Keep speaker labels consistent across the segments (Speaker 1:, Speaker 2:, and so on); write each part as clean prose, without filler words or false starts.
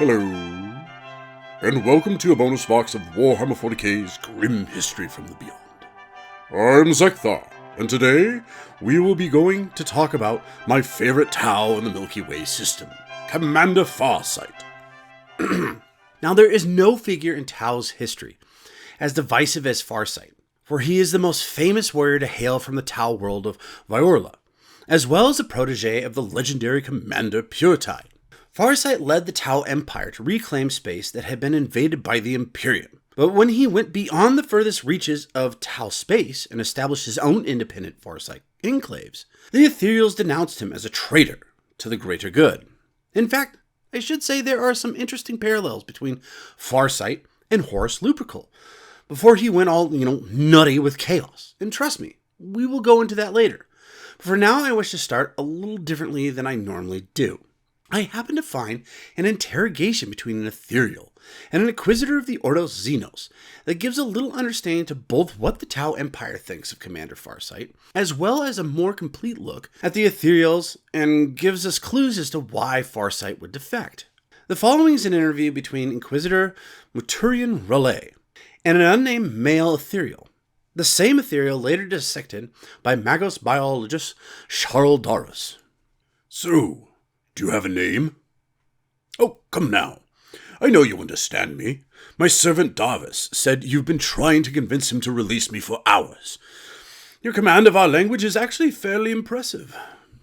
Speaker 1: Hello, and welcome to a bonus box of Warhammer 40k's Grim History from the Beyond. I'm Zeckthar, and today we will be going to talk about my favorite Tau in the Milky Way system, Commander Farsight.
Speaker 2: Now, there is no figure in Tau's history as divisive as Farsight, for he is the most famous warrior to hail from the Tau world of Viorla, as well as a protege of the legendary Commander Purtide. Farsight led the Tau Empire to reclaim space that had been invaded by the Imperium, but when he went beyond the furthest reaches of Tau space and established his own independent Farsight enclaves, the Ethereals denounced him as a traitor to the greater good. In fact, I should say there are some interesting parallels between Farsight and Horus Lupercal, before he went all, nutty with chaos. And trust me, we will go into that later. But for now, I wish to start a little differently than I normally do. I happened to find an interrogation between an Ethereal and an Inquisitor of the Ordo Xenos that gives a little understanding to both what the Tau Empire thinks of Commander Farsight, as well as a more complete look at the Ethereals and gives us clues as to why Farsight would defect. The following is an interview between Inquisitor Muturian Relay and an unnamed male Ethereal, the same Ethereal later dissected by Magos biologist Charles Darus.
Speaker 1: So, do you have a name? Oh, come now. I know you understand me. My servant Darvis said you've been trying to convince him to release me for hours. Your command of our language is actually fairly impressive.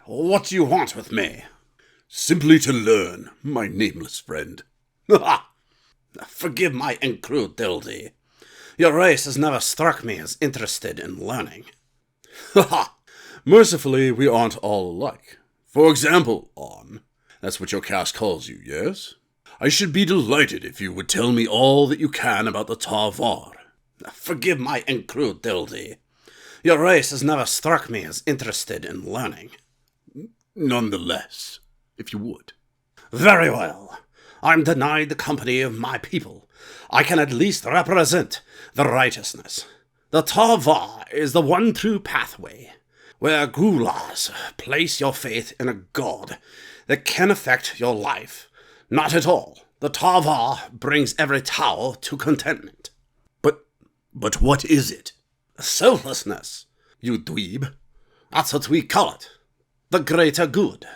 Speaker 2: What do you want with me?
Speaker 1: Simply to learn, my nameless friend.
Speaker 2: Ha! Forgive my incredulity. Your race has never struck me as interested in learning.
Speaker 1: Ha! Mercifully, we aren't all alike. For example, that's what your caste calls you, yes? I should be delighted if you would tell me all that you can about the Tar-Var.
Speaker 2: Forgive my incredulity. Your race has never struck me as interested in learning.
Speaker 1: Nonetheless, if you would.
Speaker 2: Very well. I'm denied the company of my people. I can at least represent the righteousness. The Tar-Var is the one true pathway, where Ghoulas place your faith in a god that can affect your life. Not at all. The Tar-Var brings every Tau to contentment.
Speaker 1: But what is it?
Speaker 2: Selflessness, you dweeb. That's what we call it. The greater good.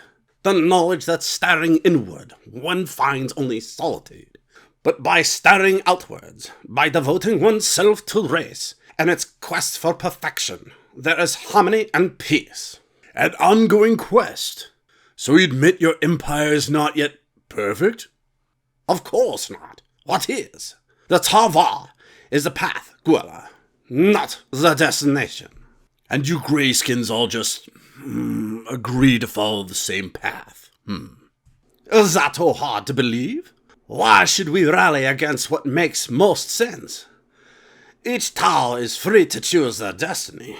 Speaker 2: The knowledge that staring inward, one finds only solitude. But by staring outwards, by devoting oneself to race and its quest for perfection, there is harmony and peace.
Speaker 1: An ongoing quest. So you admit your empire is not yet perfect?
Speaker 2: Of course not. What is? The Tar-Var is the path, Guala, not the destination.
Speaker 1: And you greyskins all just agree to follow the same path.
Speaker 2: Is that too hard to believe? Why should we rally against what makes most sense? Each Tau is free to choose their destiny.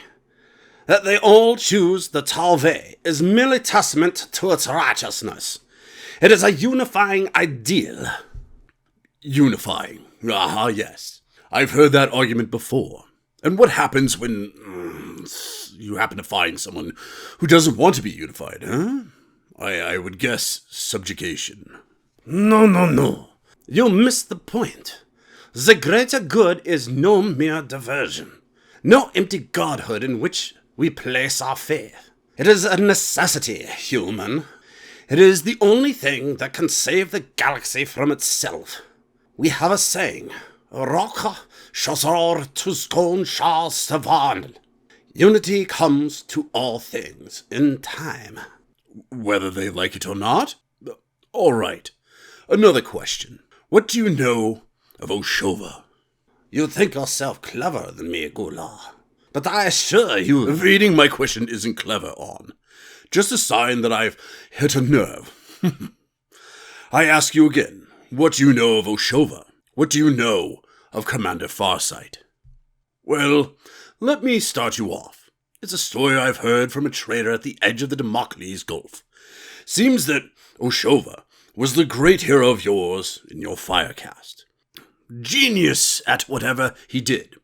Speaker 2: That they all choose the Tar-Ve is merely testament to its righteousness. It is a unifying ideal.
Speaker 1: Unifying? Ah, yes. I've heard that argument before. And what happens when you happen to find someone who doesn't want to be unified, huh? I would guess subjugation.
Speaker 2: No. You missed the point. The greater good is no mere diversion. No empty godhood in which we place our faith. It is a necessity, human. It is the only thing that can save the galaxy from itself. We have a saying, Rocha Shazor Tuzkon Shah Savan. Unity comes to all things in time.
Speaker 1: Whether they like it or not? All right. Another question. What do you know of Oshova?
Speaker 2: You think yourself cleverer than me, Gula. But I assure you,
Speaker 1: evading my question isn't clever, just a sign that I've hit a nerve. I ask you again, what do you know of Oshova? What do you know of Commander Farsight? Well, let me start you off. It's a story I've heard from a trader at the edge of the Damocles Gulf. Seems that Oshova was the great hero of yours in your fire caste. Genius at whatever he did,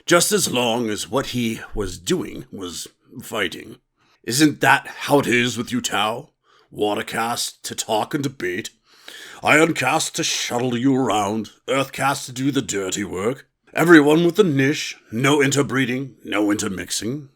Speaker 1: just as long as what he was doing was fighting. Isn't that how it is with you, Tau? Water caste to talk and debate? Iron caste to shuttle you around, earth caste to do the dirty work. Everyone with a niche, no interbreeding, no intermixing.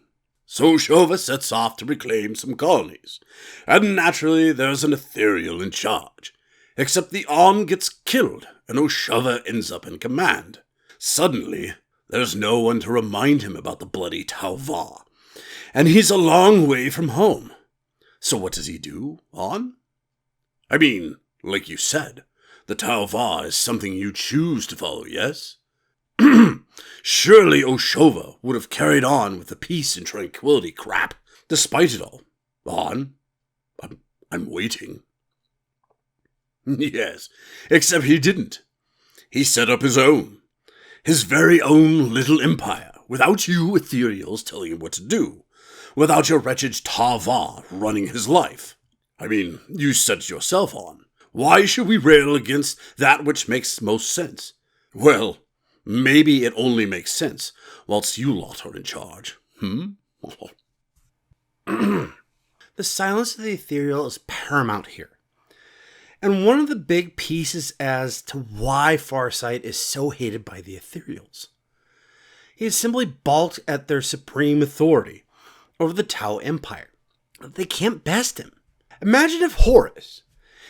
Speaker 1: So Shova sets off to reclaim some colonies, and naturally there's an Ethereal in charge. Except the On gets killed, and Oshova ends up in command. Suddenly, there's no one to remind him about the bloody Tauva, and he's a long way from home. So what does he do, On? I mean, like you said, the Tauva is something you choose to follow, yes? Surely Oshova would have carried on with the peace and tranquility crap, despite it all. On? I'm waiting. Yes, except he didn't. He set up his very own little empire, without you Ethereals telling him what to do, without your wretched Tauva running his life. I mean, you said it yourself, On. Why should we rail against that which makes most sense? Well, maybe it only makes sense whilst you lot are in charge.
Speaker 2: The silence of the Ethereal is paramount here. And one of the big pieces as to why Farsight is so hated by the Ethereals. He has simply balked at their supreme authority over the Tau Empire. They can't best him. Imagine if Horus,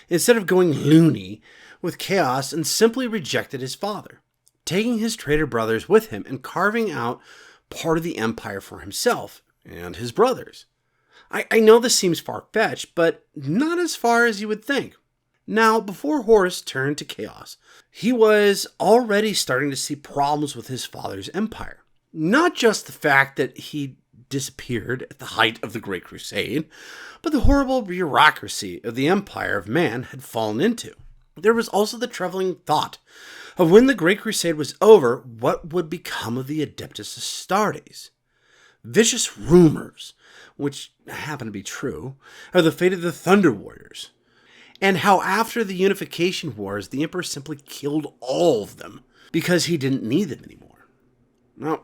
Speaker 2: instead of going loony with chaos and simply rejected his father, taking his traitor brothers with him and carving out part of the empire for himself and his brothers. I know this seems far-fetched, but not as far as you would think. Now, before Horus turned to chaos, he was already starting to see problems with his father's empire. Not just the fact that he disappeared at the height of the Great Crusade, but the horrible bureaucracy of the Empire of Man had fallen into. There was also the troubling thought of when the Great Crusade was over, what would become of the Adeptus Astartes? Vicious rumors, which happen to be true, of the fate of the Thunder Warriors, and how after the Unification Wars, the Emperor simply killed all of them because he didn't need them anymore. Now,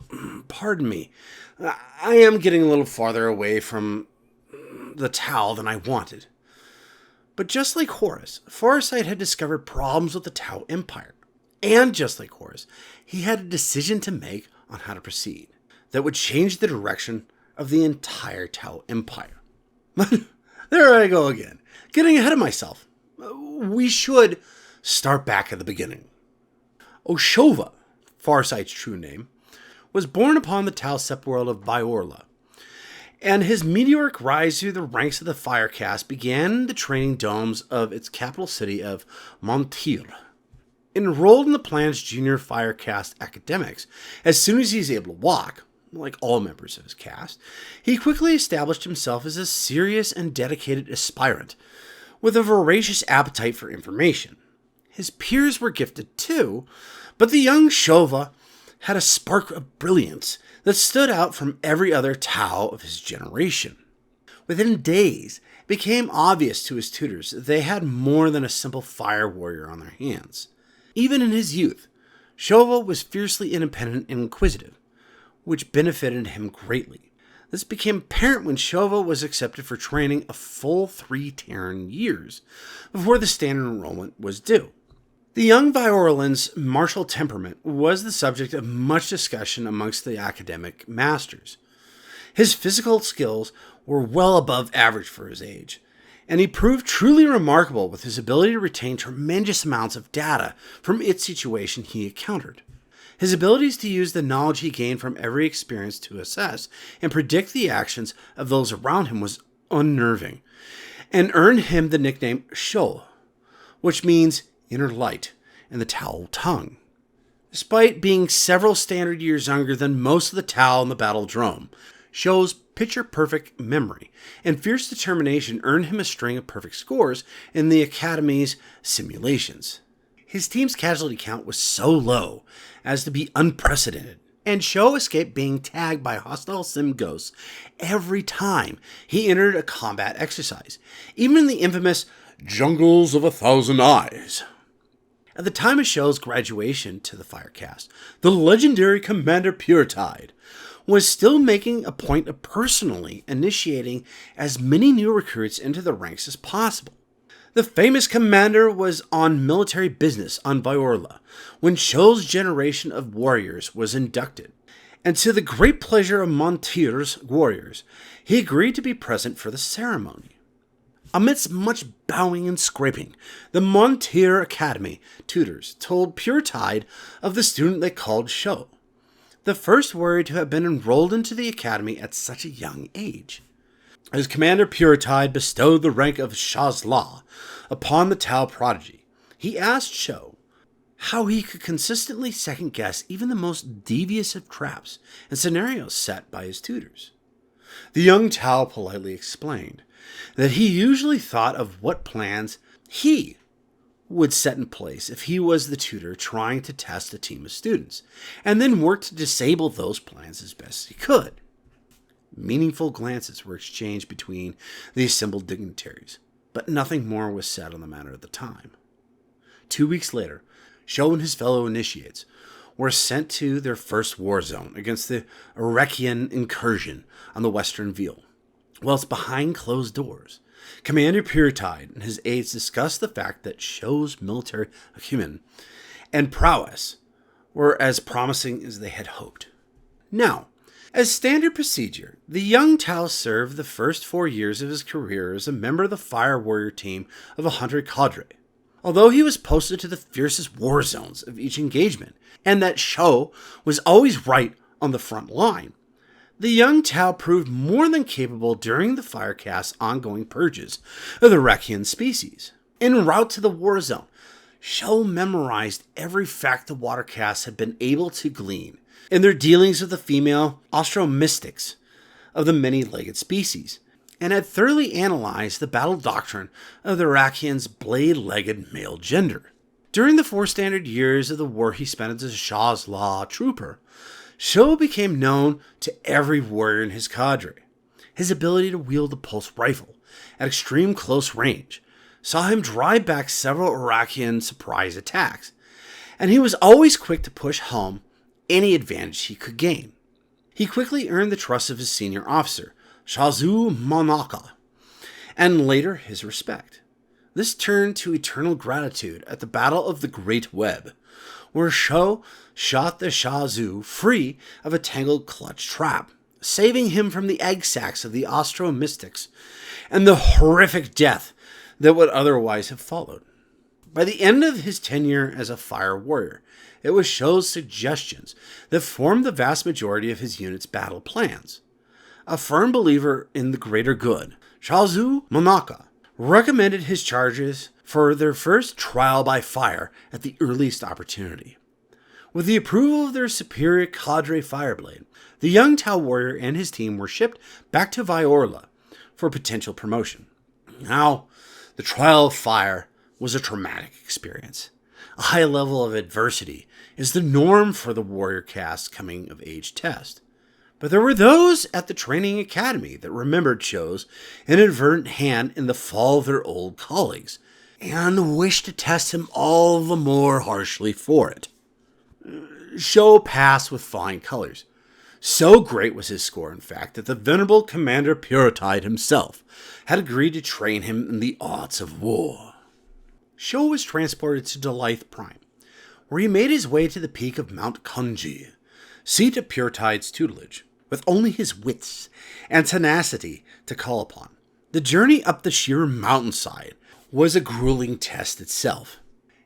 Speaker 2: pardon me, I am getting a little farther away from the Tau than I wanted. But just like Horus, Farsight had discovered problems with the Tau Empire. And just like Horus, he had a decision to make on how to proceed that would change the direction of the entire Tau Empire. There I go again, getting ahead of myself. We should start back at the beginning. Oshova, Farsight's true name, was born upon the Tau subworld of Viorla, and his meteoric rise through the ranks of the fire caste began the training domes of its capital city of Montir. Enrolled in the planet's junior fire caste academics, as soon as he was able to walk, like all members of his caste, he quickly established himself as a serious and dedicated aspirant, with a voracious appetite for information. His peers were gifted too, but the young Shova had a spark of brilliance that stood out from every other Tau of his generation. Within days, it became obvious to his tutors that they had more than a simple fire warrior on their hands. Even in his youth, Shova was fiercely independent and inquisitive, which benefited him greatly. This became apparent when Shova was accepted for training a full 3 Terran years before the standard enrollment was due. The young Viorlan's martial temperament was the subject of much discussion amongst the academic masters. His physical skills were well above average for his age, and he proved truly remarkable with his ability to retain tremendous amounts of data from each situation he encountered. His abilities to use the knowledge he gained from every experience to assess and predict the actions of those around him was unnerving, and earned him the nickname Sho, which means inner light in the Tau tongue. Despite being several standard years younger than most of the Tau in the battle drome, Sho's picture-perfect memory and fierce determination earned him a string of perfect scores in the Academy's simulations. His team's casualty count was so low as to be unprecedented, and Sho escaped being tagged by hostile sim ghosts every time he entered a combat exercise, even in the infamous Jungles of 1,000 Eyes. At the time of Sho's graduation to the Firecast, the legendary Commander Puretide was still making a point of personally initiating as many new recruits into the ranks as possible. The famous commander was on military business on Vyorla when Shou's generation of warriors was inducted, and to the great pleasure of Montir's warriors, he agreed to be present for the ceremony. Amidst much bowing and scraping, the Montir Academy tutors told Pure Tide of the student they called Shou, the first warrior to have been enrolled into the academy at such a young age. As Commander Pure Tide bestowed the rank of Shazla upon the Tau prodigy, he asked Shou how he could consistently second-guess even the most devious of traps and scenarios set by his tutors. The young Tau politely explained that he usually thought of what plans he would set in place if he was the tutor trying to test a team of students, and then worked to disable those plans as best he could. Meaningful glances were exchanged between the assembled dignitaries, but nothing more was said on the matter at the time. 2 weeks later, Shou and his fellow initiates were sent to their first war zone against the Erekian incursion on the Western Veal. Whilst behind closed doors, Commander Puretide and his aides discussed the fact that Shou's military acumen and prowess were as promising as they had hoped. Now, as standard procedure, the young Tau served the first 4 years of his career as a member of the fire warrior team of a hunter cadre. Although he was posted to the fiercest war zones of each engagement, and that Shou was always right on the front line, the young Tau proved more than capable during the fire cast's ongoing purges of the Rekian species. En route to the war zone, Shou memorized every fact the water casts had been able to glean in their dealings with the female astromystics of the many-legged species, and had thoroughly analyzed the battle doctrine of the Rakian's blade-legged male gender. During the 4 standard years of the war he spent as a Shah's Law trooper, Shou became known to every warrior in his cadre. His ability to wield the pulse rifle at extreme close range saw him drive back several Iraqian surprise attacks, and he was always quick to push home any advantage he could gain. He quickly earned the trust of his senior officer, Shazu Monaka, and later his respect. This turned to eternal gratitude at the Battle of the Great Web, where Shou shot the Shazu free of a tangled clutch trap, saving him from the egg sacs of the Ostro Mystics and the horrific death that would otherwise have followed. By the end of his tenure as a fire warrior, it was Shou's suggestions that formed the vast majority of his unit's battle plans. A firm believer in the greater good, Shazu Monaka recommended his charges for their first trial by fire at the earliest opportunity. With the approval of their superior cadre fireblade, the young Tau warrior and his team were shipped back to Vyorla for potential promotion. Now, the trial of fire was a traumatic experience. A high level of adversity is the norm for the warrior caste coming of age test. But there were those at the training academy that remembered Shou's inadvertent hand in the fall of their old colleagues, and wished to test him all the more harshly for it. Shou passed with flying colors. So great was his score, in fact, that the venerable Commander Puretide himself had agreed to train him in the arts of war. Shou was transported to Delaith Prime, where he made his way to the peak of Mount Kunji, seat of Puretide's tutelage, with only his wits and tenacity to call upon. The journey up the sheer mountainside was a grueling test itself.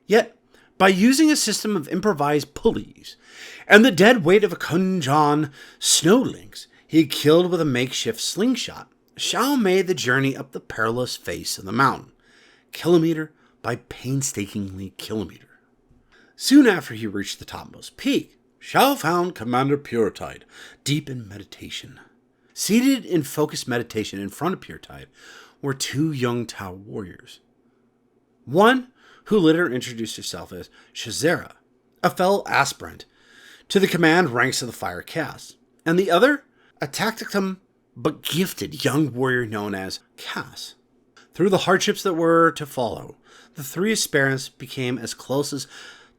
Speaker 2: Yet, by using a system of improvised pulleys and the dead weight of a Kunjan snow lynx he had killed with a makeshift slingshot, Shou made the journey up the perilous face of the mountain, kilometer by painstakingly kilometer. Soon after he reached the topmost peak, Shou found Commander Puretide deep in meditation. Seated in focused meditation in front of Puretide were 2 young Tau warriors. One, who later introduced herself as Shazera, a fellow aspirant to the command ranks of the fire caste, and the other, a tacticum but gifted young warrior known as Caste. Through the hardships that were to follow, the 3 aspirants became as close as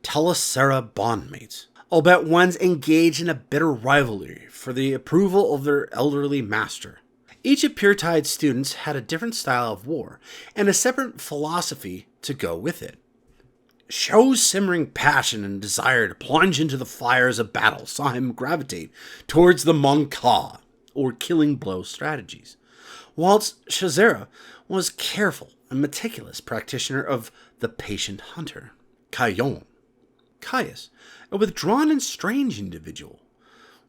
Speaker 2: Telecera bondmates, albeit ones engaged in a bitter rivalry for the approval of their elderly master. Each of Puretide's students had a different style of war and a separate philosophy to go with it. Shou's simmering passion and desire to plunge into the fires of battle saw him gravitate towards the Monka, or killing blow strategies, whilst Shazera was careful and meticulous practitioner of the patient hunter, Kayon. Caius, a withdrawn and strange individual,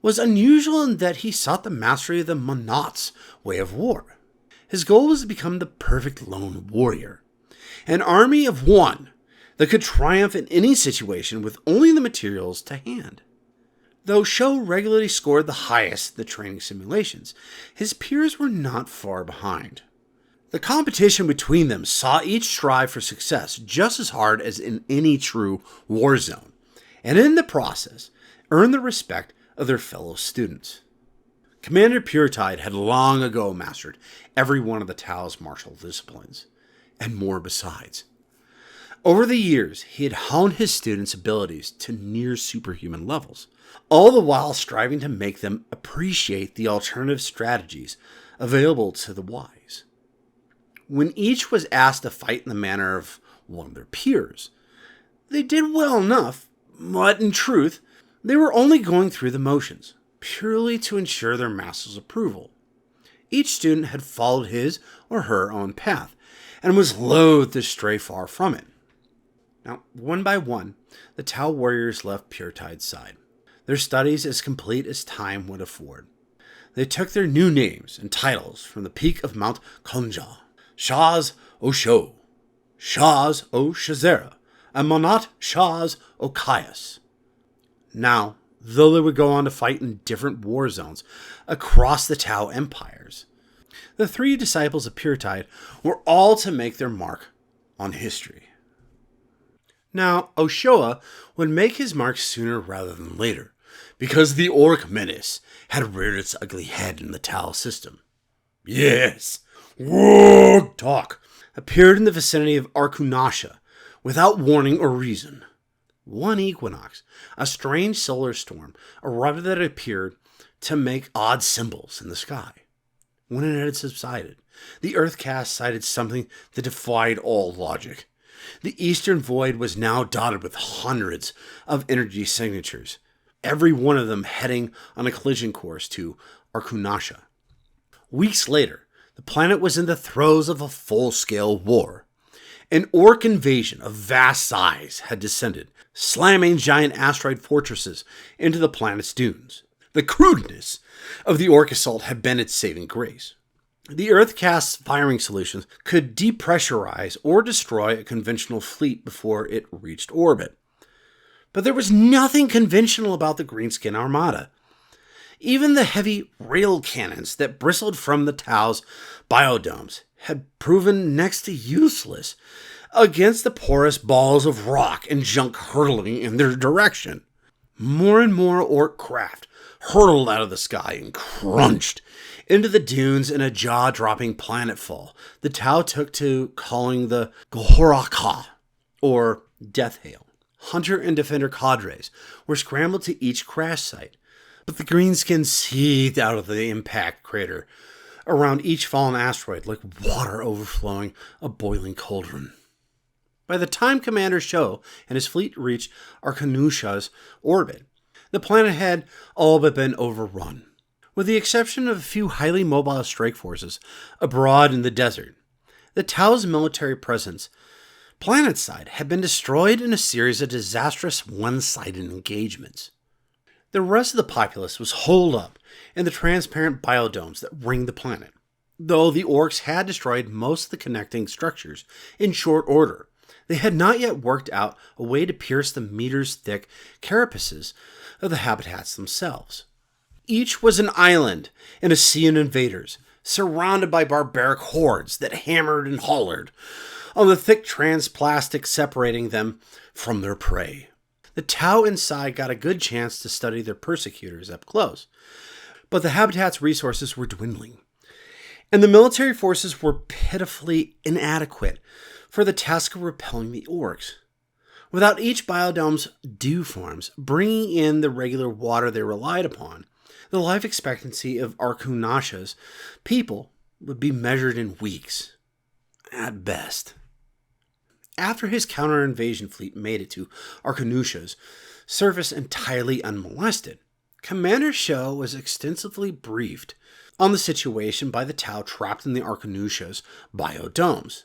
Speaker 2: was unusual in that he sought the mastery of the Monot's way of war. His goal was to become the perfect lone warrior, an army of one that could triumph in any situation with only the materials to hand. Though Shou regularly scored the highest in the training simulations, his peers were not far behind. The competition between them saw each strive for success just as hard as in any true war zone, and in the process, earn the respect of their fellow students. Commander Puretide had long ago mastered every one of the Tao's martial disciplines, and more besides. Over the years, he had honed his students' abilities to near superhuman levels, all the while striving to make them appreciate the alternative strategies available to the wise. When each was asked to fight in the manner of one of their peers, they did well enough, but in truth, they were only going through the motions, purely to ensure their master's approval. Each student had followed his or her own path, and was loath to stray far from it. Now, one by one, the Tao warriors left Puretide's side, their studies as complete as time would afford. They took their new names and titles from the peak of Mount Konja: Shaz o Shou, Shaz o Shazera, and Monot Shaz o Caius. Now, though they would go on to fight in different war zones across the Tao empires, the three disciples of Puretide were all to make their mark on history. Now, Oshoa would make his mark sooner rather than later, because the Orc menace had reared its ugly head in the Tao system. Yes, Warg Talk appeared in the vicinity of Arkunasha without warning or reason. One equinox, a strange solar storm erupted that appeared to make odd symbols in the sky. When it had subsided, the Earth caste cited something that defied all logic. The eastern void was now dotted with hundreds of energy signatures, every one of them heading on a collision course to Arkunasha. Weeks later, the planet was in the throes of a full-scale war. An orc invasion of vast size had descended, slamming giant asteroid fortresses into the planet's dunes. The crudeness of the orc assault had been its saving grace. The Earth caste's firing solutions could depressurize or destroy a conventional fleet before it reached orbit. But there was nothing conventional about the Greenskin Armada. Even the heavy rail cannons that bristled from the Tao's biodomes had proven next to useless against the porous balls of rock and junk hurtling in their direction. More and more orc craft hurtled out of the sky and crunched into the dunes in a jaw-dropping planetfall the Tao took to calling the Gohoraka, or Death Hail. Hunter and defender cadres were scrambled to each crash site, but the greenskins seethed out of the impact crater around each fallen asteroid like water overflowing a boiling cauldron. By the time Commander Shou and his fleet reached Arkanusha's orbit, the planet had all but been overrun. With the exception of a few highly mobile strike forces abroad in the desert, the Tao's military presence planetside had been destroyed in a series of disastrous one-sided engagements. The rest of the populace was holed up in the transparent biodomes that ring the planet, though the orcs had destroyed most of the connecting structures in short order. They had not yet worked out a way to pierce the meters-thick carapaces of the habitats themselves. Each was an island in a sea of invaders, surrounded by barbaric hordes that hammered and hollered on the thick transplastic separating them from their prey. The Tau inside got a good chance to study their persecutors up close, but the habitat's resources were dwindling, and the military forces were pitifully inadequate for the task of repelling the orcs. Without each biodome's dew forms bringing in the regular water they relied upon, the life expectancy of Arkunasha's people would be measured in weeks, at best. After his counter-invasion fleet made it to Arkunasha's surface entirely unmolested, Commander Sho was extensively briefed on the situation by the Tau trapped in the Arkunasha's biodomes.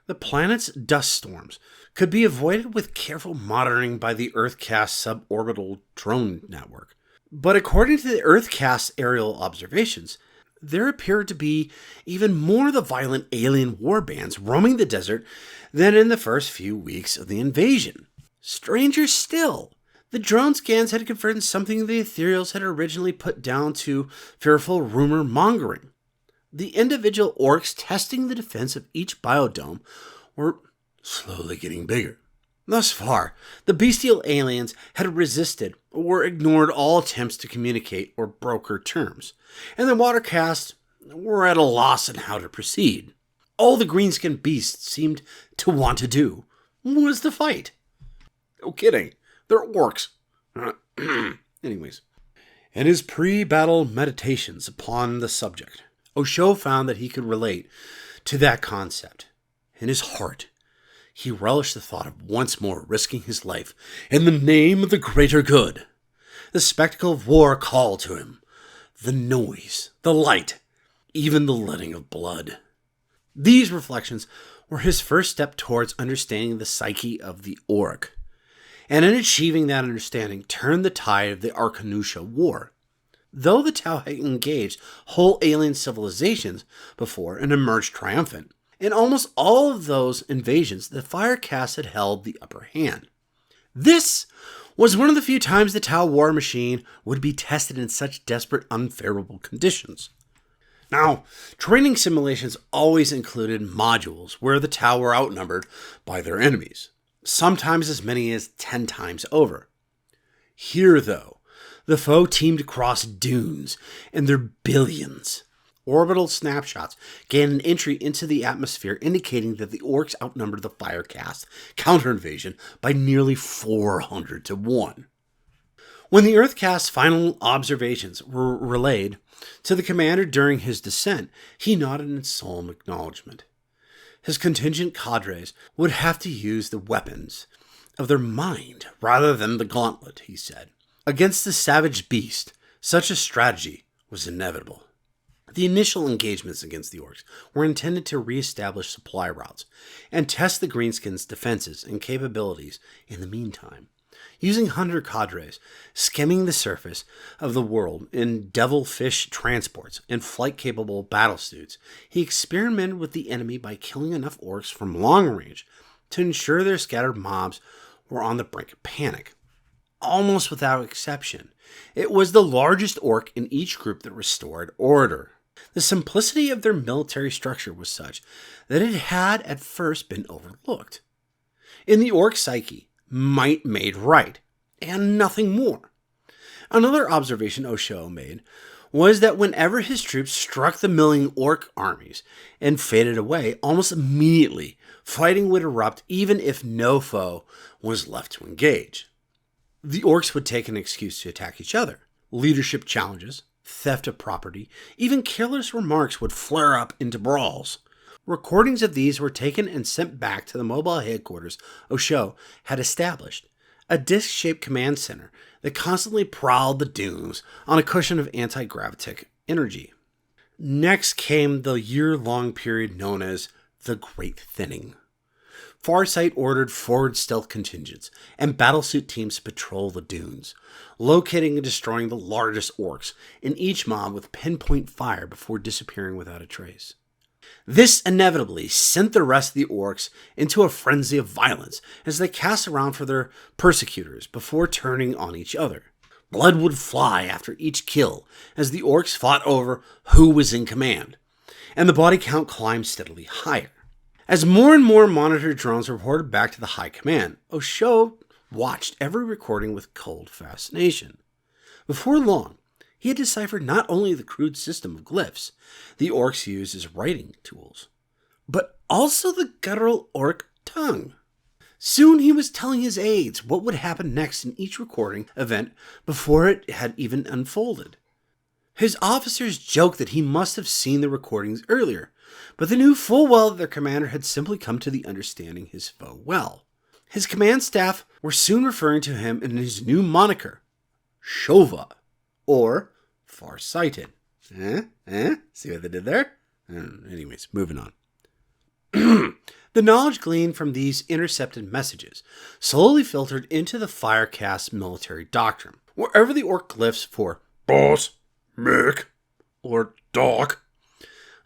Speaker 2: The planet's dust storms could be avoided with careful monitoring by the Earth-caste suborbital drone network. But according to the Earth-caste aerial observations, there appeared to be even more of the violent alien warbands roaming the desert than in the first few weeks of the invasion. Stranger still, the drone scans had confirmed something the Ethereals had originally put down to fearful rumor mongering. The individual orcs testing the defense of each biodome were slowly getting bigger. Thus far, the bestial aliens had resisted or ignored all attempts to communicate or broker terms, and the water caste were at a loss on how to proceed. All the greenskin beasts seemed to want to do was to fight. No kidding, they're orcs. Anyways, in his pre-battle meditations upon the subject, Osho found that he could relate to that concept. In his heart, he relished the thought of once more risking his life in the name of the greater good. The spectacle of war called to him. The noise, the light, even the letting of blood. These reflections were his first step towards understanding the psyche of the orc, and in achieving that understanding, turned the tide of the Arkunasha War. Though the Tau had engaged whole alien civilizations before and emerged triumphant, in almost all of those invasions, the Fire Caste had held the upper hand. This was one of the few times the Tau war machine would be tested in such desperate, unfavorable conditions. Now, training simulations always included modules where the Tau were outnumbered by their enemies, sometimes as many as 10 times over. Here, though, the foe teamed across dunes in their billions. Orbital snapshots gained an entry into the atmosphere indicating that the orcs outnumbered the Fire Caste counter-invasion by nearly 400 to 1. When the Earth Caste's final observations were relayed to the commander during his descent, he nodded in solemn acknowledgement. His contingent cadres would have to use the weapons of their mind rather than the gauntlet, he said. Against the savage beast, such a strategy was inevitable. The initial engagements against the orcs were intended to re-establish supply routes and test the greenskins' defenses and capabilities in the meantime. Using hunter cadres, skimming the surface of the world in devilfish transports and flight-capable battlesuits, he experimented with the enemy by killing enough orcs from long range to ensure their scattered mobs were on the brink of panic. Almost without exception, it was the largest orc in each group that restored order. The simplicity of their military structure was such that it had at first been overlooked. In the orc psyche, might made right, and nothing more. Another observation Osho made was that whenever his troops struck the milling orc armies and faded away, almost immediately, fighting would erupt even if no foe was left to engage. The orcs would take an excuse to attack each other. Leadership challenges, theft of property, even careless remarks would flare up into brawls. Recordings of these were taken and sent back to the mobile headquarters Osho had established, a disc-shaped command center that constantly prowled the dunes on a cushion of anti-gravitic energy. Next came the year-long period known as the Great Thinning. Farsight ordered forward stealth contingents and battlesuit teams to patrol the dunes, locating and destroying the largest orcs in each mob with pinpoint fire before disappearing without a trace. This inevitably sent the rest of the orcs into a frenzy of violence as they cast around for their persecutors before turning on each other. Blood would fly after each kill as the orcs fought over who was in command, and the body count climbed steadily higher. As more and more monitor drones reported back to the high command, Osho watched every recording with cold fascination. Before long, he had deciphered not only the crude system of glyphs the orcs used as writing tools, but also the guttural orc tongue. Soon he was telling his aides what would happen next in each recording event before it had even unfolded. His officers joked that he must have seen the recordings earlier, but they knew full well that their commander had simply come to the understanding his foe well. His command staff were soon referring to him in his new moniker, Shova, or Farsighted. See what they did there? Anyways, moving on. The knowledge gleaned from these intercepted messages slowly filtered into the Fire Caste military doctrine. Wherever the orc glyphs for boss, Mick, or dog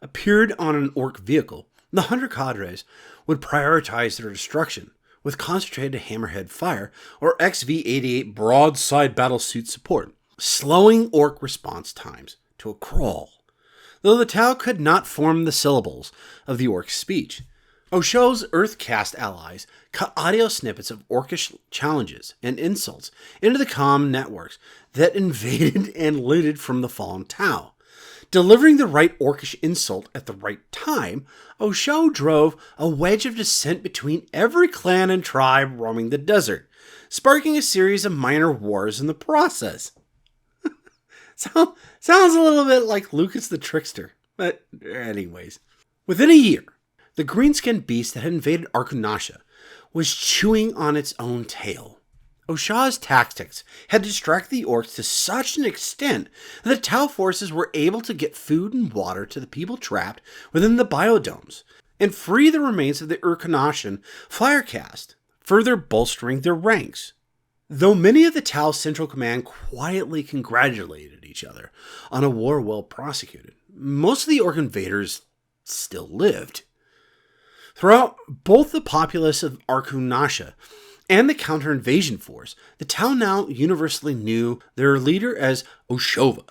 Speaker 2: appeared on an orc vehicle, the hunter cadres would prioritize their destruction with concentrated hammerhead fire or XV-88 broadside battlesuit support, slowing orc response times to a crawl. Though the Tau could not form the syllables of the orc speech, Osho's Earth Caste allies cut audio snippets of orcish challenges and insults into the comm networks that invaded and looted from the fallen Tau. Delivering the right orcish insult at the right time, Osho drove a wedge of dissent between every clan and tribe roaming the desert, sparking a series of minor wars in the process. Sounds a little bit like Lucas the Trickster, but anyways. Within a year, the green-skinned beast that had invaded Arkunasha was chewing on its own tail. Osha's tactics had distracted the orcs to such an extent that the Tau forces were able to get food and water to the people trapped within the biodomes and free the remains of the Arkunashan fire caste, further bolstering their ranks. Though many of the Tau Central Command quietly congratulated each other on a war well prosecuted, most of the orc invaders still lived. Throughout both the populace of Arkunasha and the counter-invasion force, the Tau now universally knew their leader as Oshova,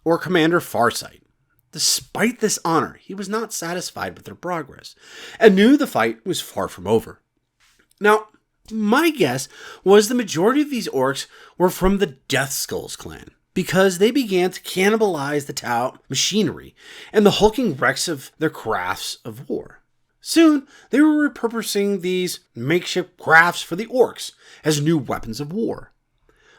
Speaker 2: or Commander Farsight. Despite this honor, he was not satisfied with their progress, and knew the fight was far from over. Now, my guess was the majority of these orcs were from the Death Skulls clan, because they began to cannibalize the Tau machinery and the hulking wrecks of their crafts of war. Soon, they were repurposing these makeshift crafts for the orcs as new weapons of war.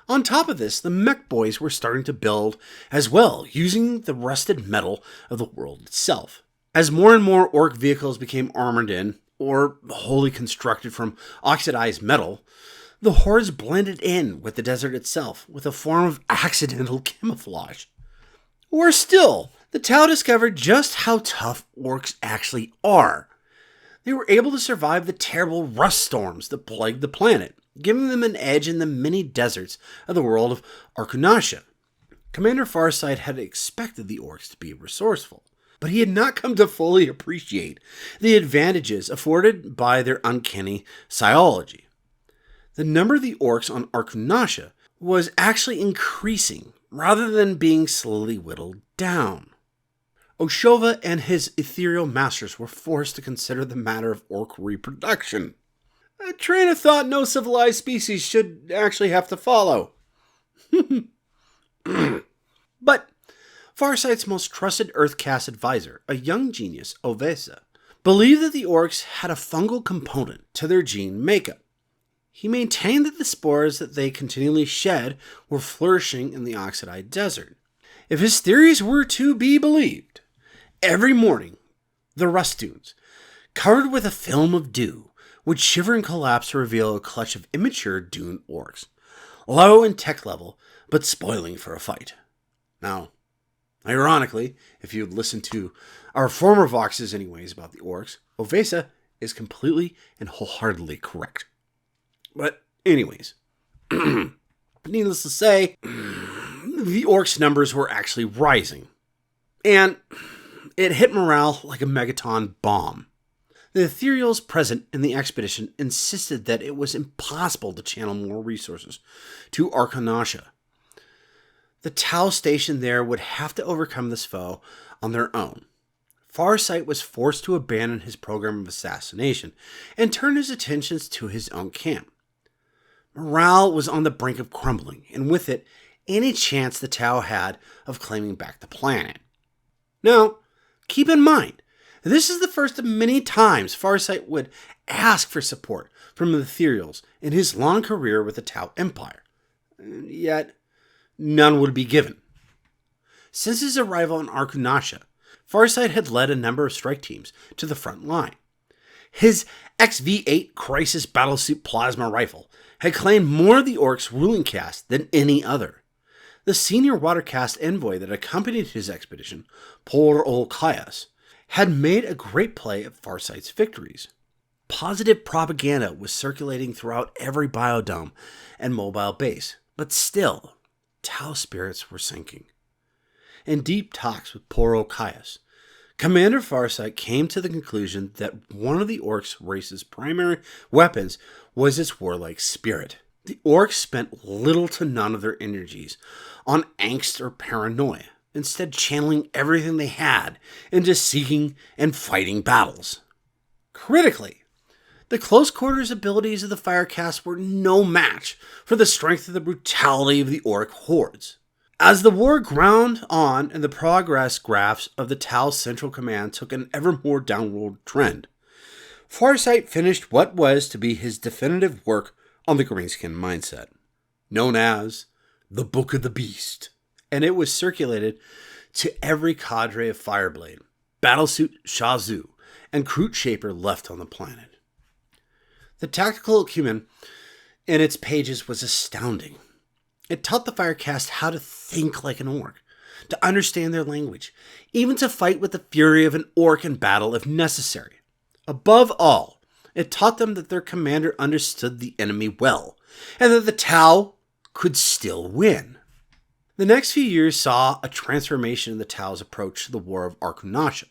Speaker 2: On top of this, the mech boys were starting to build as well, using the rusted metal of the world itself. As more and more orc vehicles became armored in, or wholly constructed from oxidized metal, the hordes blended in with the desert itself with a form of accidental camouflage. Or still, the Tau discovered just how tough orcs actually are. They were able to survive the terrible rust storms that plagued the planet, giving them an edge in the many deserts of the world of Arkunasha. Commander Farsight had expected the orcs to be resourceful, but he had not come to fully appreciate the advantages afforded by their uncanny psiology. The number of the orcs on Arkunasha was actually increasing rather than being slowly whittled down. Oshova and his ethereal masters were forced to consider the matter of orc reproduction. A train of thought no civilized species should actually have to follow. But Farsight's most trusted Earth Caste advisor, a young genius, Ovesa, believed that the orcs had a fungal component to their gene makeup. He maintained that the spores that they continually shed were flourishing in the oxidized desert. If his theories were to be believed, every morning, the rust dunes, covered with a film of dew, would shiver and collapse to reveal a clutch of immature dune orcs, low in tech level, but spoiling for a fight. Now, ironically, if you'd listened to our former Voxes anyways about the orcs, Ovesa is completely and wholeheartedly correct. But anyways, needless to say, the orcs' numbers were actually rising. And it hit morale like a megaton bomb. The Ethereals present in the expedition insisted that it was impossible to channel more resources to Arkunasha. The Tau station there would have to overcome this foe on their own. Farsight was forced to abandon his program of assassination and turn his attentions to his own camp. Morale was on the brink of crumbling, and with it, any chance the Tau had of claiming back the planet. Now, keep in mind, this is the first of many times Farsight would ask for support from the Ethereals in his long career with the Tau Empire. Yet, none would be given. Since his arrival in Arkunasha, Farsight had led a number of strike teams to the front line. His XV-8 Crisis Battlesuit Plasma Rifle had claimed more of the Orcs' ruling caste than any other. The senior water caste envoy that accompanied his expedition, Por-Ol Kaias, had made a great play at Farsight's victories. Positive propaganda was circulating throughout every biodome and mobile base, but still, Tau spirits were sinking. In deep talks with Por-Ol Kaias, Commander Farsight came to the conclusion that one of the Orcs' race's primary weapons was its warlike spirit. The Orcs spent little to none of their energies on angst or paranoia, instead channeling everything they had into seeking and fighting battles. Critically, the close quarters abilities of the fire caste were no match for the strength of the brutality of the Orc hordes. As the war ground on and the progress graphs of the Tau Central Command took an ever more downward trend, Farsight finished what was to be his definitive work on the Greenskin mindset, known as the Book of the Beast, and it was circulated to every cadre of Fireblade, Battlesuit Shazoo, and Kroot Shaper left on the planet. The tactical acumen in its pages was astounding. It taught the Firecaste how to think like an Orc, to understand their language, even to fight with the fury of an Orc in battle if necessary. Above all, it taught them that their commander understood the enemy well, and that the Tau could still win. The next few years saw a transformation in the Tau's approach to the War of Arkunasha.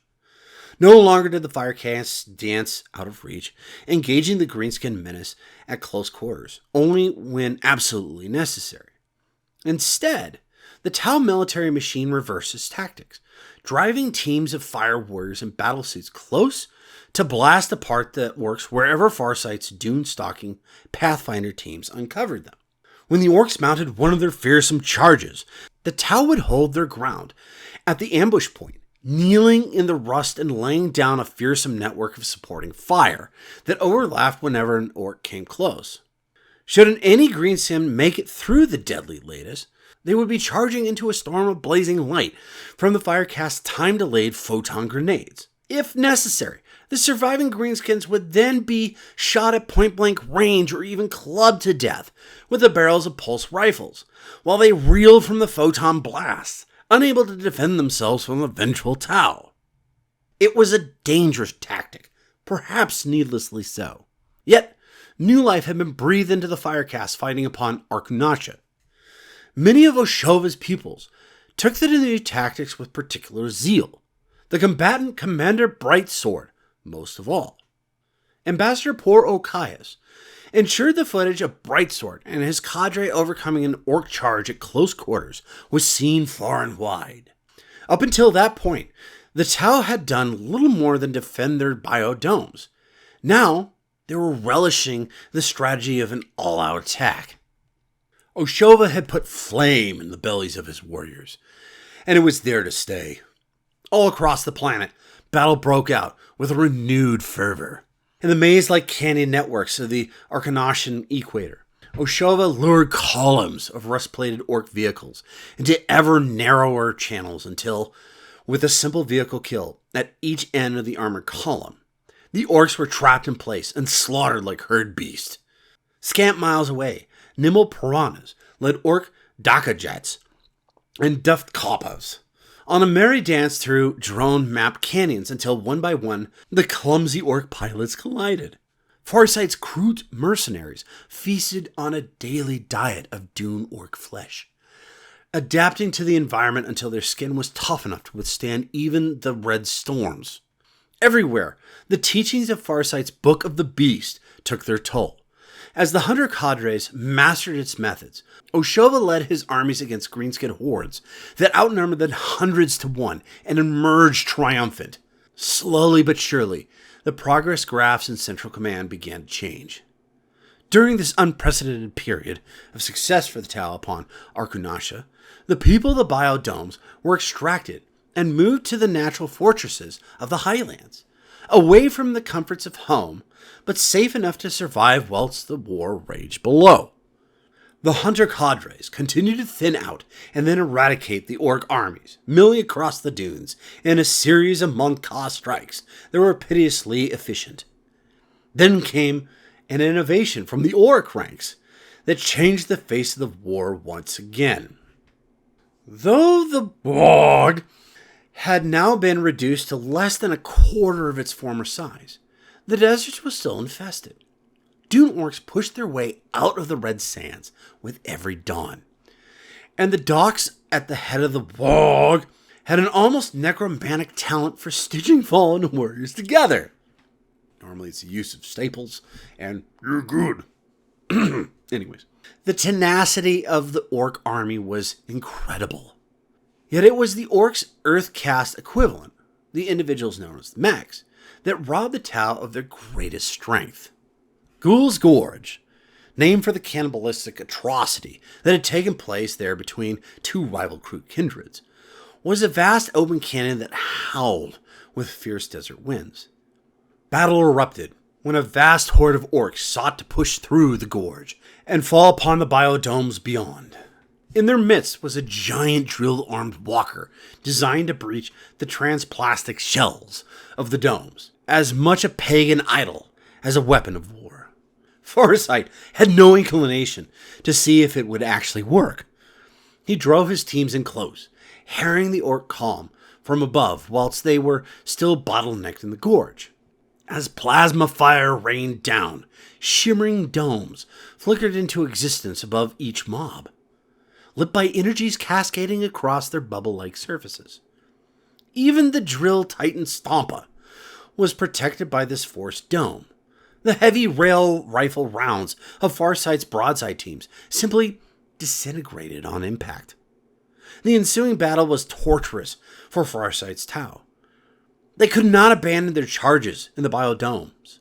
Speaker 2: No longer did the Firecaste dance out of reach, engaging the Greenskin menace at close quarters, only when absolutely necessary. Instead, the Tau military machine reverses tactics, driving teams of fire warriors in battlesuits close to blast apart the Orcs wherever Farsight's dune-stalking Pathfinder teams uncovered them. When the Orcs mounted one of their fearsome charges, the Tau would hold their ground at the ambush point, kneeling in the rust and laying down a fearsome network of supporting fire that overlapped whenever an Orc came close. Should any Greensim make it through the deadly lattice, they would be charging into a storm of blazing light from the Firecaste's time-delayed photon grenades. If necessary, the surviving Greenskins would then be shot at point-blank range or even clubbed to death with the barrels of pulse rifles, while they reeled from the photon blasts, unable to defend themselves from the vengeful Tau. It was a dangerous tactic, perhaps needlessly so. Yet, new life had been breathed into the Firecaste fighting upon Arkunasha. Many of Oshova's pupils took to the new tactics with particular zeal. The combatant Commander Brightsword, most of all. Ambassador Por-Ol Kaias ensured the footage of Brightsword and his cadre overcoming an Orc charge at close quarters was seen far and wide. Up until that point, the Tau had done little more than defend their biodomes. Now, they were relishing the strategy of an all-out attack. Oshova had put flame in the bellies of his warriors, and it was there to stay. All across the planet, battle broke out with a renewed fervor. In the maze-like canyon networks of the Arkunashan equator, Oshova lured columns of rust-plated Orc vehicles into ever narrower channels until, with a simple vehicle kill at each end of the armored column, the Orcs were trapped in place and slaughtered like herd beasts. Scant miles away, nimble piranhas led Orc dakajets and duffed kappas on a merry dance through drone-mapped canyons until one by one the clumsy Orc pilots collided. Farsight's Kroot mercenaries feasted on a daily diet of dune Orc flesh, adapting to the environment until their skin was tough enough to withstand even the red storms. Everywhere, the teachings of Farsight's Book of the Beast took their toll. As the hunter cadres mastered its methods, Oshova led his armies against Greenskin hordes that outnumbered them hundreds to one and emerged triumphant. Slowly but surely, the progress graphs in Central Command began to change. During this unprecedented period of success for the Tau upon Arkunasha, the people of the biodomes were extracted and moved to the natural fortresses of the highlands, away from the comforts of home, but safe enough to survive whilst the war raged below. The hunter cadres continued to thin out and then eradicate the orc armies, milling across the dunes in a series of Monka strikes that were pitilessly efficient. Then came an innovation from the orc ranks that changed the face of the war once again. Though the bog had now been reduced to less than a quarter of its former size, the desert was still infested. Dune orcs pushed their way out of the red sands with every dawn, and the docks at the head of the bog had an almost necromantic talent for stitching fallen warriors together. Normally it's the use of staples and "you're good." Anyways, the tenacity of the orc army was incredible. Yet it was the orcs' earth caste equivalent, the individuals known as the Mags, that robbed the Tau of their greatest strength. Ghoul's Gorge, named for the cannibalistic atrocity that had taken place there between two rival kindreds, was a vast open canyon that howled with fierce desert winds. Battle erupted when a vast horde of orcs sought to push through the gorge and fall upon the biodomes beyond. In their midst was a giant drill-armed walker designed to breach the transplastic shells of the domes, as much a pagan idol as a weapon of war. Farsight had no inclination to see if it would actually work. He drove his teams in close, harrying the orc column from above whilst they were still bottlenecked in the gorge. As plasma fire rained down, shimmering domes flickered into existence above each mob, lit by energies cascading across their bubble-like surfaces. Even the drill titan Stompa was protected by this forced dome. The heavy rail rifle rounds of Farsight's broadside teams simply disintegrated on impact. The ensuing battle was torturous for Farsight's Tau. They could not abandon their charges in the biodomes,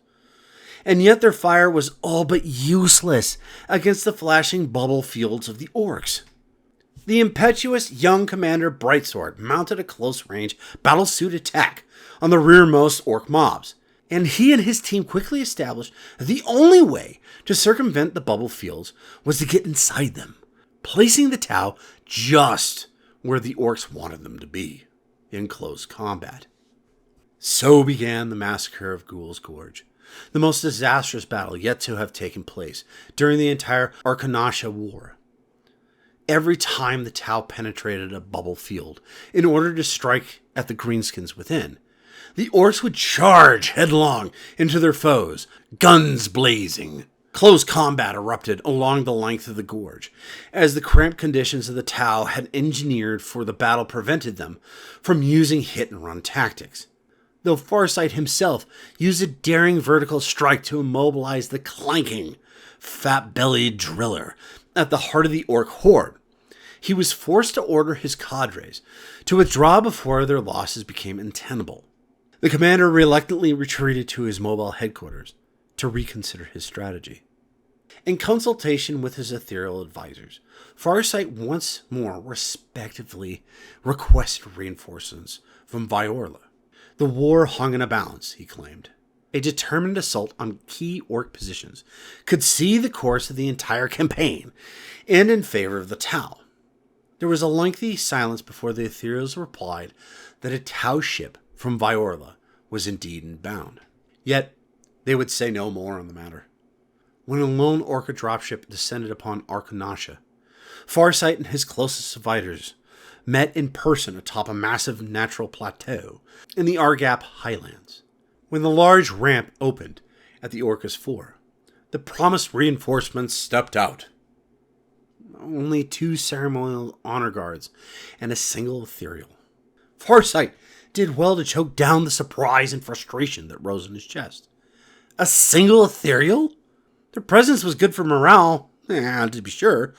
Speaker 2: and yet their fire was all but useless against the flashing bubble fields of the orcs. The impetuous young commander Brightsword mounted a close-range battlesuit attack on the rearmost orc mobs, and he and his team quickly established that the only way to circumvent the bubble fields was to get inside them, placing the Tau just where the orcs wanted them to be, in close combat. So began the massacre of Ghoul's Gorge, the most disastrous battle yet to have taken place during the entire Arkanasha War. Every time the Tau penetrated a bubble field in order to strike at the greenskins within, the orcs would charge headlong into their foes, guns blazing. Close combat erupted along the length of the gorge, as the cramped conditions of the Tau had engineered for the battle prevented them from using hit-and-run tactics. Though Farsight himself used a daring vertical strike to immobilize the clanking, fat-bellied driller at the heart of the orc horde, he was forced to order his cadres to withdraw before their losses became untenable. The commander reluctantly retreated to his mobile headquarters to reconsider his strategy. In consultation with his ethereal advisors, Farsight once more respectively requested reinforcements from Viorla. The war hung in a balance, he claimed. A determined assault on key orc positions could see the course of the entire campaign, and in favor of the Tau. There was a lengthy silence before the Ethereals replied that a Tau ship from Viorla was indeed inbound. Yet, they would say no more on the matter. When a lone Orca dropship descended upon Arkanasha, Farsight and his closest advisors met in person atop a massive natural plateau in the Argap highlands. When the large ramp opened at the Orca's fore, the promised reinforcements stepped out. Only 2 ceremonial honor guards and a single ethereal. Farsight did well to choke down the surprise and frustration that rose in his chest. A single ethereal? Their presence was good for morale, to be sure,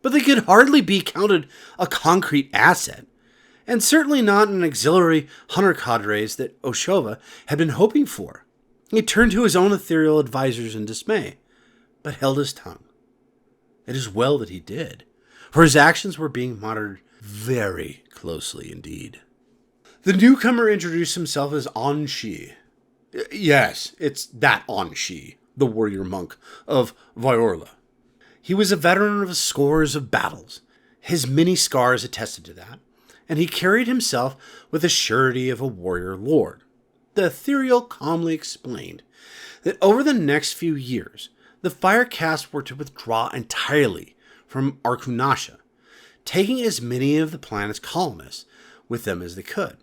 Speaker 2: but they could hardly be counted a concrete asset, and certainly not an auxiliary hunter cadres that Oshova had been hoping for. He turned to his own ethereal advisors in dismay, but held his tongue. It is well that he did, for his actions were being monitored very closely indeed. The newcomer introduced himself as Anshi. Yes, it's that Anshi, the warrior monk of Viorla. He was a veteran of scores of battles. His many scars attested to that, and he carried himself with the surety of a warrior lord. The Ethereal calmly explained that over the next few years, the Fire Caste were to withdraw entirely from Arkunasha, taking as many of the planet's colonists with them as they could.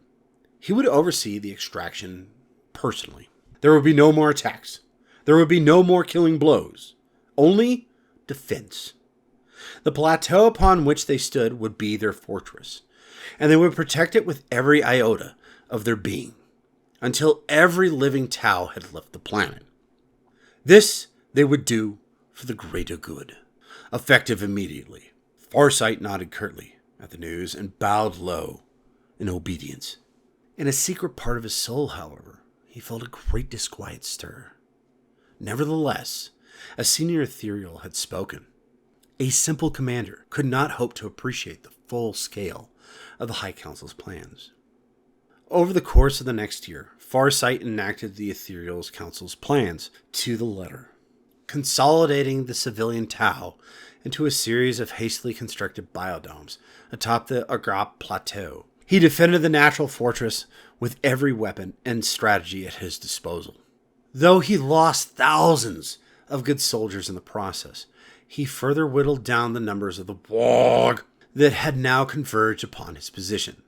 Speaker 2: He would oversee the extraction personally. There would be no more attacks. There would be no more killing blows. Only defense. The plateau upon which they stood would be their fortress, and they would protect it with every iota of their being, until every living Tau had left the planet. This they would do for the greater good, effective immediately. Farsight nodded curtly at the news and bowed low in obedience. In a secret part of his soul, however, he felt a great disquiet stir. Nevertheless, a senior Ethereal had spoken. A simple commander could not hope to appreciate the full scale of the High Council's plans. Over the course of the next year, Farsight enacted the Ethereal Council's plans to the letter, consolidating the civilian Tau into a series of hastily constructed biodomes atop the Agrap Plateau. He defended the natural fortress with every weapon and strategy at his disposal. Though he lost thousands of good soldiers in the process, he further whittled down the numbers of the Warg that had now converged upon his position.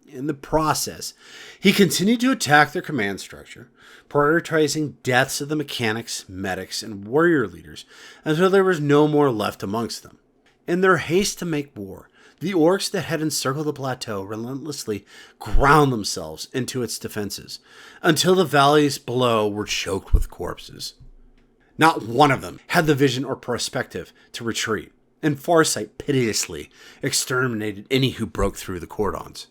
Speaker 2: In the process, he continued to attack their command structure, prioritizing deaths of the mechanics, medics, and warrior leaders until there was no more left amongst them. In their haste to make war, the orcs that had encircled the plateau relentlessly ground themselves into its defenses until the valleys below were choked with corpses. Not one of them had the vision or perspective to retreat, and Farsight pitilessly exterminated any who broke through the cordons.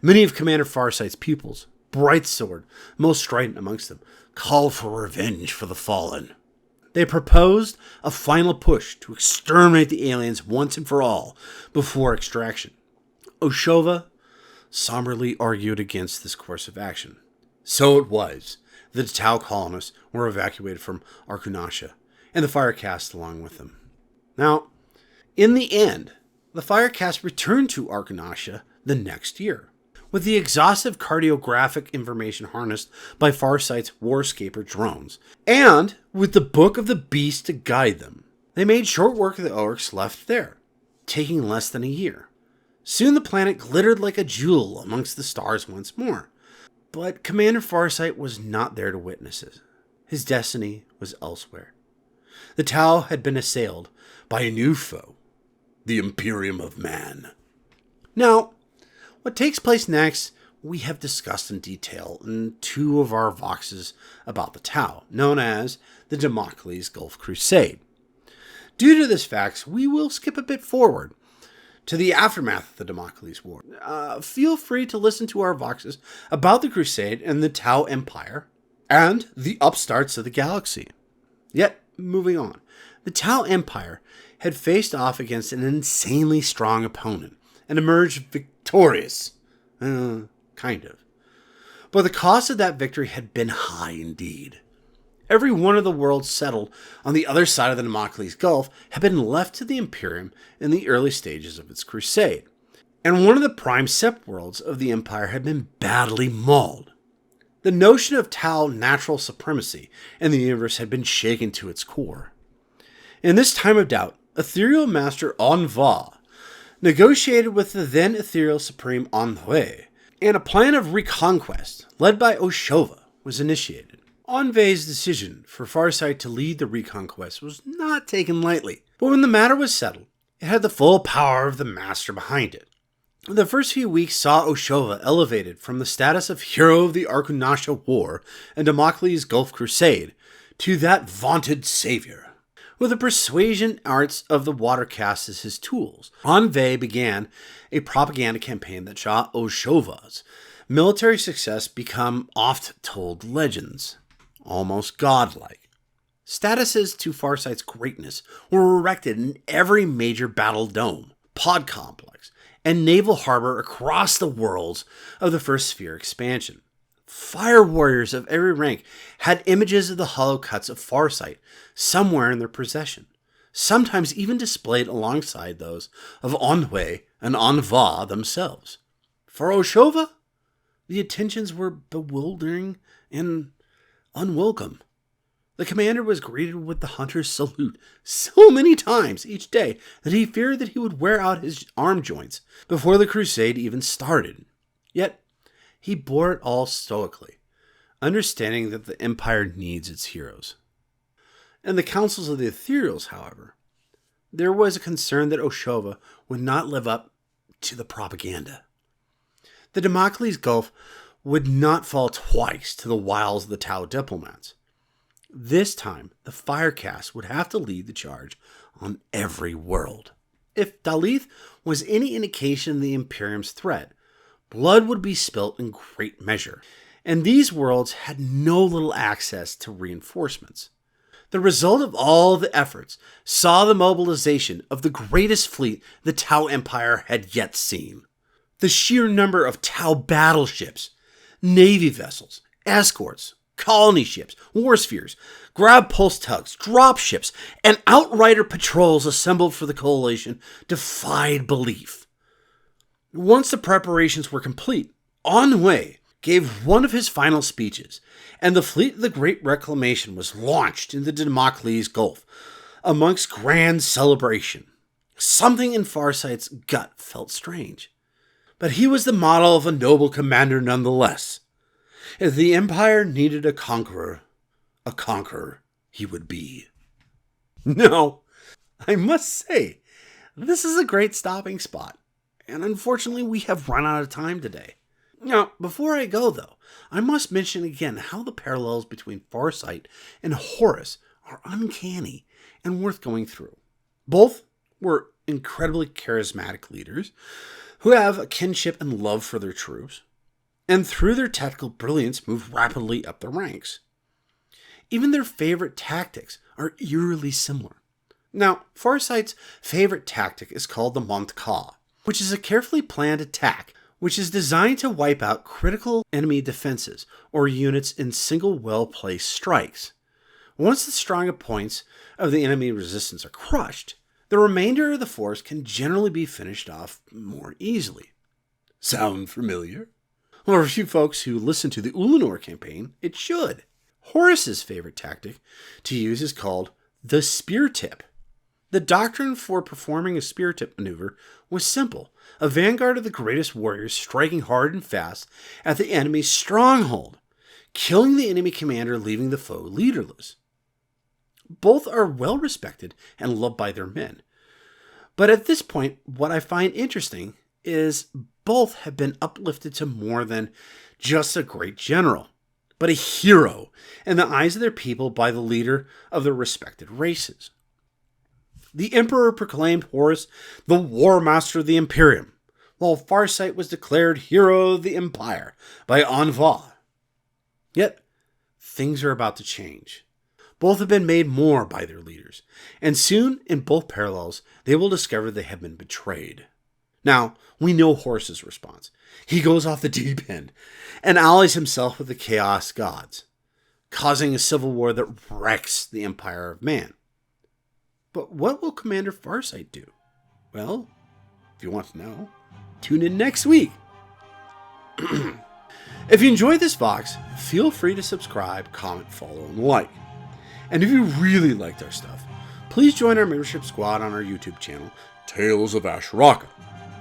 Speaker 2: Many of Commander Farsight's pupils, Brightsword, most strident amongst them, called for revenge for the fallen. They proposed a final push to exterminate the aliens once and for all before extraction. Oshova somberly argued against this course of action. So it was that the Tau colonists were evacuated from Arkunasha, and the Fire Caste along with them. Now, in the end, the Fire Caste returned to Arkunasha the next year, with the exhaustive cartographic information harnessed by Farsight's Warscaper drones, and with the Book of the Beast to guide them. They made short work of the orcs left there, taking less than a year. Soon the planet glittered like a jewel amongst the stars once more. But Commander Farsight was not there to witness it. His destiny was elsewhere. The Tau had been assailed by a new foe, the Imperium of Man. Now, what takes place next, we have discussed in detail in two of our voxes about the Tau, known as the Damocles Gulf Crusade. Due to this fact, we will skip a bit forward to the aftermath of the Damocles War. Feel free to listen to our voxes about the Crusade and the Tau Empire and the upstarts of the galaxy. Yet, moving on, the Tau Empire had faced off against an insanely strong opponent and emerged victorious. Kind of. But the cost of that victory had been high indeed. Every one of the worlds settled on the other side of the Damocles Gulf had been left to the Imperium in the early stages of its crusade, and one of the prime sept worlds of the Empire had been badly mauled. The notion of Tau natural supremacy in the universe had been shaken to its core. In this time of doubt, Ethereal Master Anva negotiated with the then Ethereal Supreme Anhui, and a plan of reconquest, led by Oshova, was initiated. Anvei's decision for Farsight to lead the reconquest was not taken lightly, but when the matter was settled, it had the full power of the Master behind it. The first few weeks saw Oshova elevated from the status of hero of the Arkunasha War and Damocles Gulf Crusade to that vaunted savior. With the persuasion arts of the water caste as his tools, Anvei began a propaganda campaign that saw Oshova's military success become oft-told legends, almost godlike. Statuses to Farsight's greatness were erected in every major battle dome, pod complex, and naval harbor across the worlds of the First Sphere expansion. Fire warriors of every rank had images of the hollow cuts of Farsight somewhere in their possession, sometimes even displayed alongside those of Onwe and Anva themselves. For Oshova, the attentions were bewildering and unwelcome. The commander was greeted with the hunter's salute so many times each day that he feared that he would wear out his arm joints before the crusade even started. Yet, he bore it all stoically, understanding that the Empire needs its heroes. In the councils of the Ethereals, however, there was a concern that Oshova would not live up to the propaganda. The Damocles Gulf would not fall twice to the wiles of the Tau diplomats. This time, the Fire Caste would have to lead the charge on every world. If Dalith was any indication of the Imperium's threat, blood would be spilt in great measure, and these worlds had no little access to reinforcements. The result of all the efforts saw the mobilization of the greatest fleet the Tau Empire had yet seen. The sheer number of Tau battleships, navy vessels, escorts, colony ships, war spheres, grab pulse tugs, drop ships, and outrider patrols assembled for the coalition defied belief. Once the preparations were complete, Onwe gave one of his final speeches, and the fleet of the Great Reclamation was launched into the Damocles Gulf amongst grand celebration. Something in Farsight's gut felt strange, but he was the model of a noble commander nonetheless. If the Empire needed a conqueror he would be. No, I must say, this is a great stopping spot, and unfortunately we have run out of time today. Now, before I go though, I must mention again how the parallels between Farsight and Horus are uncanny and worth going through. Both were incredibly charismatic leaders who have a kinship and love for their troops, and through their tactical brilliance move rapidly up the ranks. Even their favorite tactics are eerily similar. Now, Farsight's favorite tactic is called the Montka, which is a carefully planned attack which is designed to wipe out critical enemy defenses or units in single well-placed strikes. Once the stronger points of the enemy resistance are crushed, the remainder of the force can generally be finished off more easily. Sound familiar? Well, for a few folks who listen to the Ulanor campaign, it should. Horus's favorite tactic to use is called the spear tip. The doctrine for performing a spear tip maneuver was simple: a vanguard of the greatest warriors striking hard and fast at the enemy's stronghold, killing the enemy commander, leaving the foe leaderless. Both are well respected and loved by their men. But at this point, what I find interesting is both have been uplifted to more than just a great general, but a hero in the eyes of their people by the leader of their respected races. The Emperor proclaimed Horus the War Master of the Imperium, while Farsight was declared Hero of the Empire by Anva. Yet, things are about to change. Both have been made more by their leaders, and soon, in both parallels, they will discover they have been betrayed. Now, we know Horus's response. He goes off the deep end and allies himself with the Chaos Gods, causing a civil war that wrecks the Empire of Man. But what will Commander Farsight do? Well, if you want to know, tune in next week. If you enjoyed this Vox, feel free to subscribe, comment, follow, and like. And if you really liked our stuff, please join our membership squad on our YouTube channel, Tales of Ashraka.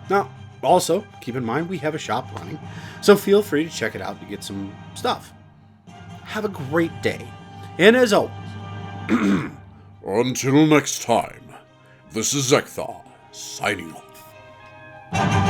Speaker 2: Now, also, keep in mind we have a shop running, so feel free to check it out to get some stuff. Have a great day, and as always,
Speaker 1: until next time, this is Zeckthar, signing off.